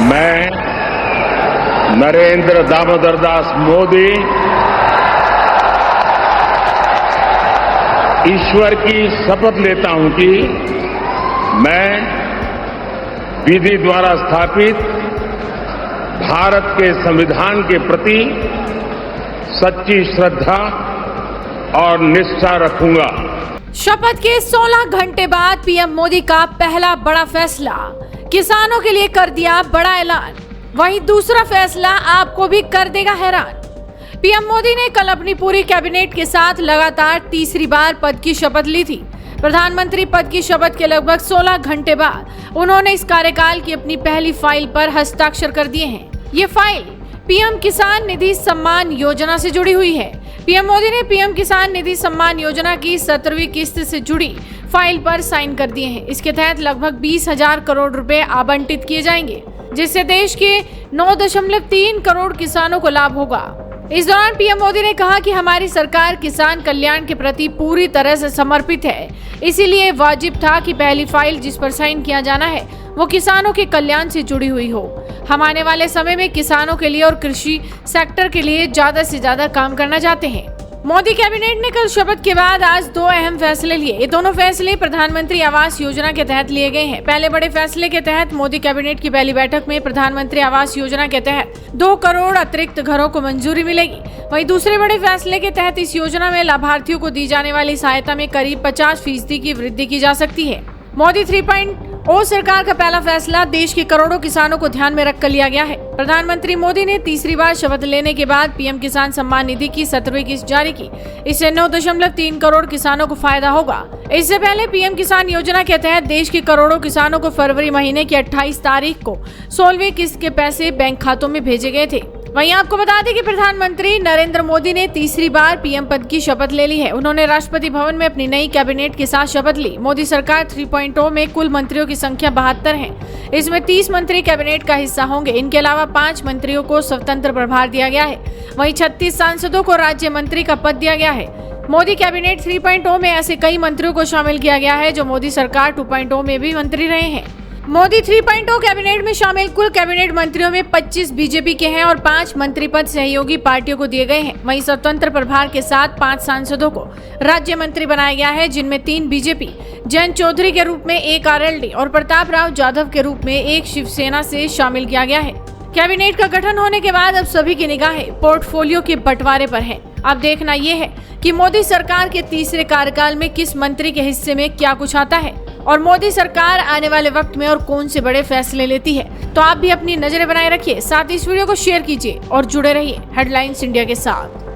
मैं नरेंद्र दामोदर दास मोदी ईश्वर की शपथ लेता हूं कि मैं विधि द्वारा स्थापित भारत के संविधान के प्रति सच्ची श्रद्धा और निष्ठा रखूंगा। शपथ के 16 घंटे बाद पीएम मोदी का पहला बड़ा फैसला, किसानों के लिए कर दिया बड़ा ऐलान। वहीं दूसरा फैसला आपको भी कर देगा हैरान। पीएम मोदी ने कल अपनी पूरी कैबिनेट के साथ लगातार तीसरी बार पद की शपथ ली थी। प्रधानमंत्री पद की शपथ के लगभग 16 घंटे बाद उन्होंने इस कार्यकाल की अपनी पहली फाइल पर हस्ताक्षर कर दिए हैं। ये फाइल पीएम किसान निधि सम्मान योजना से जुड़ी हुई है। पीएम मोदी ने पीएम किसान निधि सम्मान योजना की 17वीं किस्त से जुड़ी फाइल पर साइन कर दिए हैं। इसके तहत लगभग 20,000 करोड़ रुपए आवंटित किए जाएंगे, जिससे देश के 9.3 करोड़ किसानों को लाभ होगा। इस दौरान पीएम मोदी ने कहा कि हमारी सरकार किसान कल्याण के प्रति पूरी तरह से समर्पित है, इसीलिए वाजिब था कि पहली फाइल जिस पर साइन किया जाना है वो किसानों के कल्याण से जुड़ी हुई हो। हम आने वाले समय में किसानों के लिए और कृषि सेक्टर के लिए ज्यादा से ज्यादा काम करना चाहते हैं। मोदी कैबिनेट ने कल शपथ के बाद आज 2 अहम फैसले लिए। ये दोनों फैसले प्रधानमंत्री आवास योजना के तहत लिए गए हैं। पहले बड़े फैसले के तहत मोदी कैबिनेट की पहली बैठक में प्रधानमंत्री आवास योजना के तहत 2 करोड़ अतिरिक्त घरों को मंजूरी मिलेगी। वहीं दूसरे बड़े फैसले के तहत इस योजना में लाभार्थियों को दी जाने वाली सहायता में करीब 50% की वृद्धि की जा सकती है। मोदी 3.0 सरकार का पहला फैसला देश के करोड़ों किसानों को ध्यान में रखकर लिया गया है। प्रधानमंत्री मोदी ने तीसरी बार शपथ लेने के बाद पीएम किसान सम्मान निधि की 17वीं किस्त जारी की। इससे 9.3 करोड़ किसानों को फायदा होगा। इससे पहले पीएम किसान योजना के तहत देश के करोड़ों किसानों को फरवरी महीने की 28 तारीख को 16वीं किस्त के पैसे बैंक खातों में भेजे गए थे। वहीं आपको बता दें कि प्रधानमंत्री नरेंद्र मोदी ने तीसरी बार पीएम पद की शपथ ले ली है। उन्होंने राष्ट्रपति भवन में अपनी नई कैबिनेट के साथ शपथ ली। मोदी सरकार 3.0 में कुल मंत्रियों की संख्या 72 है। इसमें 30 मंत्री कैबिनेट का हिस्सा होंगे। इनके अलावा 5 मंत्रियों को स्वतंत्र प्रभार दिया गया है। वहीं 36 सांसदों को राज्य मंत्री का पद दिया गया है। मोदी कैबिनेट 3.0 में ऐसे कई मंत्रियों को शामिल किया गया है जो मोदी सरकार 2.0 में भी मंत्री रहे हैं। मोदी 3.0 कैबिनेट में शामिल कुल कैबिनेट मंत्रियों में 25 बीजेपी के हैं और 5 मंत्री पद सहयोगी पार्टियों को दिए गए हैं। वहीं स्वतंत्र प्रभार के साथ 5 सांसदों को राज्य मंत्री बनाया गया है, जिनमें 3 बीजेपी, जयंत चौधरी के रूप में 1 आरएलडी और प्रताप राव जाधव के रूप में 1 शिवसेना से शामिल किया गया है। कैबिनेट का गठन होने के बाद अब सभी की निगाहें पोर्टफोलियो के बंटवारे पर है। अब देखना यह है कि मोदी सरकार के तीसरे कार्यकाल में किस मंत्री के हिस्से में क्या कुछ आता है और मोदी सरकार आने वाले वक्त में और कौन से बड़े फैसले लेती है। तो आप भी अपनी नजरें बनाए रखिए, साथ ही इस वीडियो को शेयर कीजिए और जुड़े रहिए हेडलाइंस इंडिया के साथ।